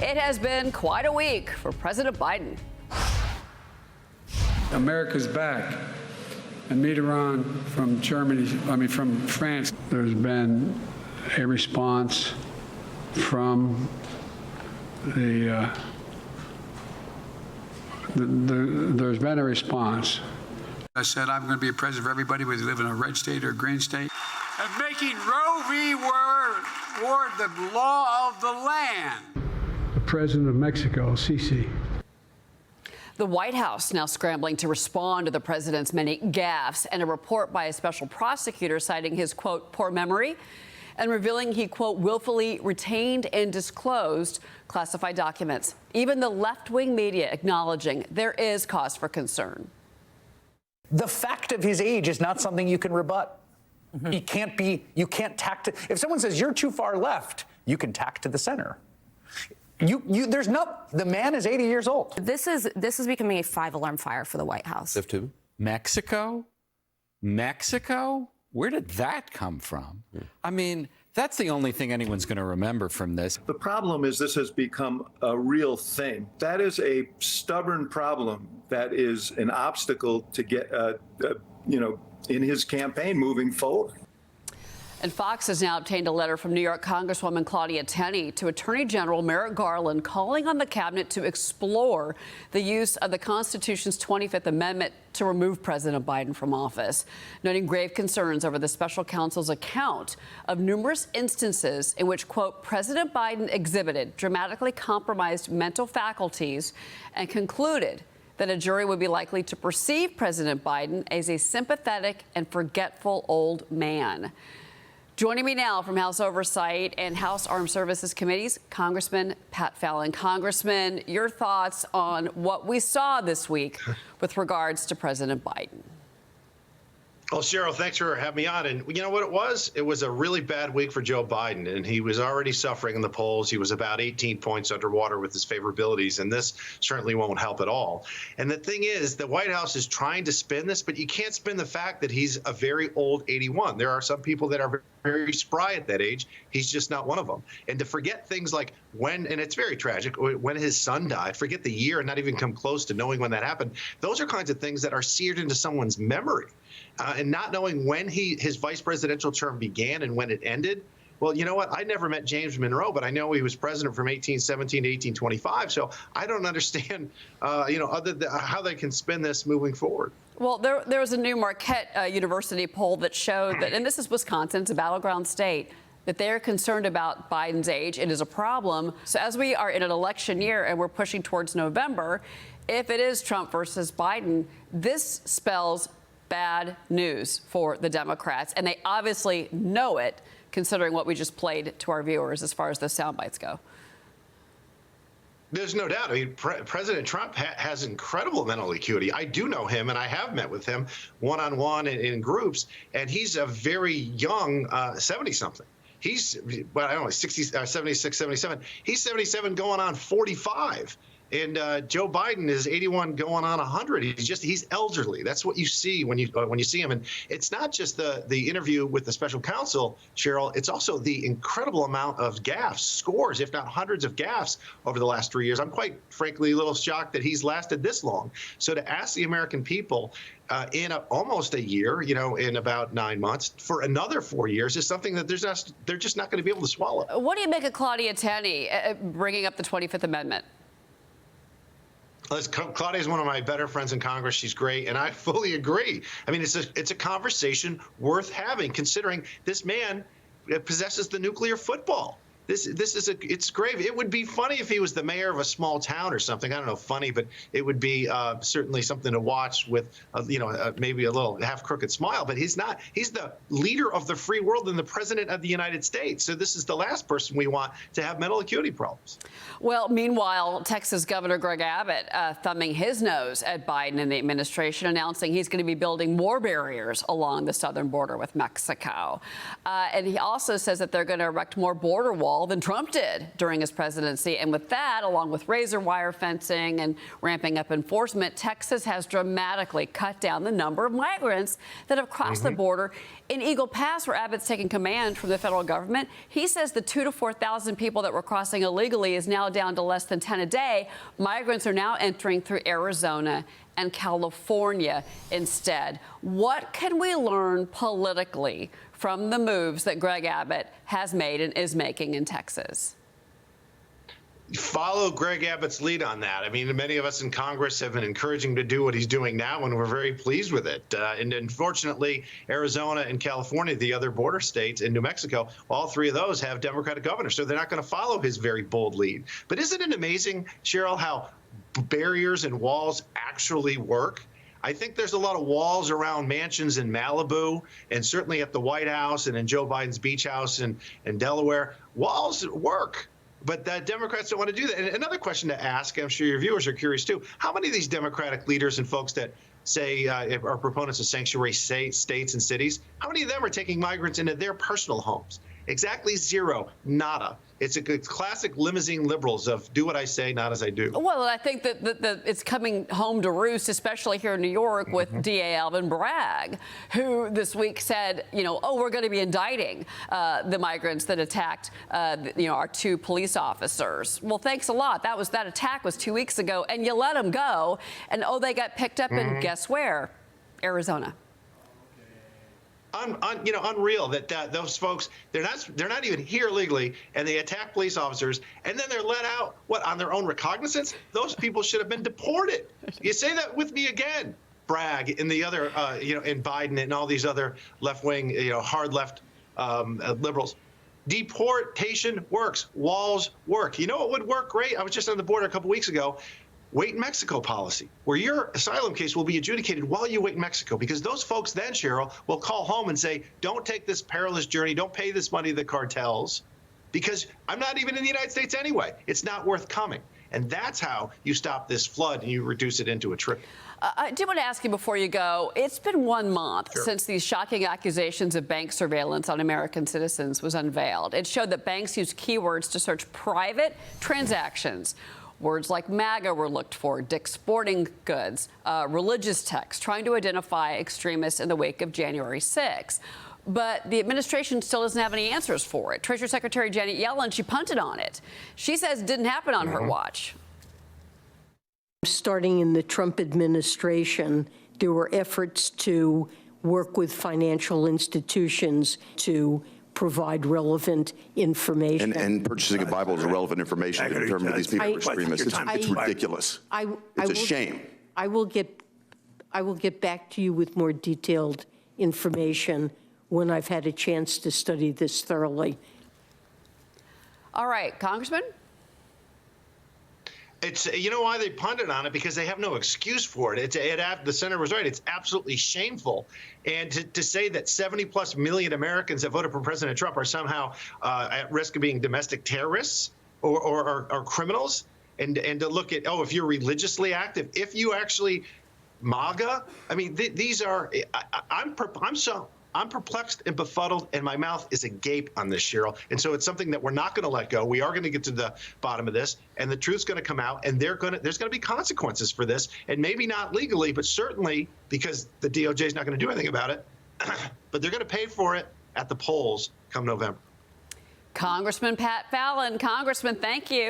It has been quite a week for President Biden. America's back. And Mitterrand from France. There's been a response from there's been a response. I said I'm going to be a president for everybody, whether you live in a red state or a green state. And making Roe v. Wade the law of the land. The president of Mexico, Sisi. The White House now scrambling to respond to the president's many gaffes, and a report by a special prosecutor citing his, quote, poor memory and revealing he, quote, willfully retained and disclosed classified documents. Even the left-wing media acknowledging there is cause for concern. The fact of his age is not something you can rebut. Mm-hmm. You can't tack to, if someone says you're too far left, you can tack to the center. The man is 80 years old. This is becoming a 5-alarm fire for the White House. Mexico? Where did that come from? I mean, that's the only thing anyone's going to remember from this. The problem is this has become a real thing. That is a stubborn problem. That is an obstacle to get, in his campaign moving forward. And Fox has now obtained a letter from New York Congresswoman Claudia Tenney to Attorney General Merrick Garland calling on the cabinet to explore the use of the Constitution's 25th Amendment to remove President Biden from office, noting grave concerns over the special counsel's account of numerous instances in which, quote, President Biden exhibited dramatically compromised mental faculties and concluded that a jury would be likely to perceive President Biden as a sympathetic and forgetful old man. Joining me now from House Oversight and House Armed Services Committees, Congressman Pat Fallon. Congressman, your thoughts on what we saw this week with regards to President Biden? Well, Cheryl, thanks for having me on. And you know what it was? It was a really bad week for Joe Biden, and he was already suffering in the polls. He was about 18 points underwater with his favorabilities, and this certainly won't help at all. And the thing is, the White House is trying to spin this, but you can't spin the fact that he's a very old 81. There are some people that are very spry at that age. He's just not one of them. And to forget things like when, and it's very tragic, when his son died, forget the year and not even come close to knowing when that happened. Those are kinds of things that are seared into someone's memory. And not knowing when his vice presidential term began and when it ended. Well, you know what? I never met James Monroe, but I know he was president from 1817 to 1825. So I don't understand, other than how they can spin this moving forward. Well, there was a new Marquette University poll that showed that, and this is Wisconsin, it's a battleground state, that they're concerned about Biden's age. It is a problem. So as we are in an election year and we're pushing towards November, if it is Trump versus Biden, this spells bad news for the Democrats. And they obviously know it, considering what we just played to our viewers as far as the sound bites go. There's no doubt. I mean, President Trump has incredible mental acuity. I do know him, and I have met with him one-on-one in groups, and he's a very young 70-something. He's, well, I don't know, 76, 77. He's 77 going on 45. And Joe Biden is 81 going on 100. He's elderly. That's what you see when you see him. And it's not just the interview with the special counsel, Cheryl. It's also the incredible amount of gaffes, scores, if not hundreds of gaffes over the last 3 years. I'm quite frankly a little shocked that he's lasted this long. So to ask the American people in almost a year, in about 9 months, for another 4 years is something that they're just not going to be able to swallow. What do you make of Claudia Tenney bringing up the 25th Amendment? Claudia is one of my better friends in Congress. She's great, and I fully agree. I mean, it's a conversation worth having, considering this man possesses the nuclear football. It's grave. It would be funny if he was the mayor of a small town or something. I don't know, funny, but it would be certainly something to watch with, maybe a little half-crooked smile. But he's not. He's the leader of the free world and the president of the United States. So this is the last person we want to have mental acuity problems. Well, meanwhile, Texas Governor Greg Abbott thumbing his nose at Biden and the administration, announcing he's going to be building more barriers along the southern border with Mexico. And he also says that they're going to erect more border walls wall than Trump did during his presidency. And with that, along with razor wire fencing and ramping up enforcement, Texas has dramatically cut down the number of migrants that have crossed the border. In Eagle Pass, where Abbott's taking command from the federal government, he says the 2,000 to 4,000 people that were crossing illegally is now down to less than 10 a day. Migrants are now entering through Arizona and California instead. What can we learn politically from the moves that Greg Abbott has made and is making in Texas? Follow Greg Abbott's lead on that. I mean, many of us in Congress have been encouraging him to do what he's doing now, and we're very pleased with it. And unfortunately, Arizona and California, the other border states, and New Mexico, all three of those have Democratic governors, so they're not going to follow his very bold lead. But isn't it amazing, Cheryl, how barriers and walls actually work? I think there's a lot of walls around mansions in Malibu, and certainly at the White House and in Joe Biden's beach house in Delaware. Walls work. But the Democrats don't want to do that. And another question to ask, I'm sure your viewers are curious too, how many of these Democratic leaders and folks that say are proponents of sanctuary states and cities, how many of them are taking migrants into their personal homes? Exactly zero, nada. It's a classic limousine liberals of do what I say, not as I do. Well, I think that it's coming home to roost, especially here in New York with DA Alvin Bragg, who this week said, oh, we're going to be indicting the migrants that attacked, our two police officers. Well, thanks a lot. That attack was 2 weeks ago, and you let them go, and they got picked up in guess where? Arizona. Unreal that those folks, they're not even here legally, and they attack police officers, and then they're let out on their own recognizance. Those people should have been deported. You say that with me again, Bragg, and the other, and Biden and all these other left-wing, hard left liberals. Deportation works. Walls work. You know what would work great? I was just on the border a couple weeks ago. Wait in Mexico policy, where your asylum case will be adjudicated while you wait in Mexico, because those folks then, Cheryl, will call home and say, don't take this perilous journey, don't pay this money to the cartels, because I'm not even in the United States anyway. It's not worth coming. And that's how you stop this flood and you reduce it into a trickle. I do want to ask you before you go, it's been 1 month since these shocking accusations of bank surveillance on American citizens was unveiled. It showed that banks used keywords to search private transactions. Words like MAGA were looked for, Dick's Sporting Goods, religious texts, trying to identify extremists in the wake of January 6th. But the administration still doesn't have any answers for it. Treasury Secretary Janet Yellen, she punted on it. She says it didn't happen on her watch. Starting in the Trump administration, there were efforts to work with financial institutions to provide relevant information. And purchasing a Bible is relevant information to determine that these people are extremists. It's ridiculous. It's a shame. I will get back to you with more detailed information when I've had a chance to study this thoroughly. All right, Congressman? It's, you know why they punted on it? Because they have no excuse for it. The senator was right. It's absolutely shameful. And to say that 70+ million Americans that voted for President Trump are somehow at risk of being domestic terrorists or criminals, and to look at, if you're religiously active, if you actually MAGA, I mean, these are, I'm perplexed and befuddled, and my mouth is agape on this, Cheryl. And so it's something that we're not going to let go. We are going to get to the bottom of this, and the truth's going to come out, and there's going to be consequences for this, and maybe not legally, but certainly because the DOJ is not going to do anything about it. But they're going to pay for it at the polls come November. Congressman Pat Fallon. Congressman, thank you.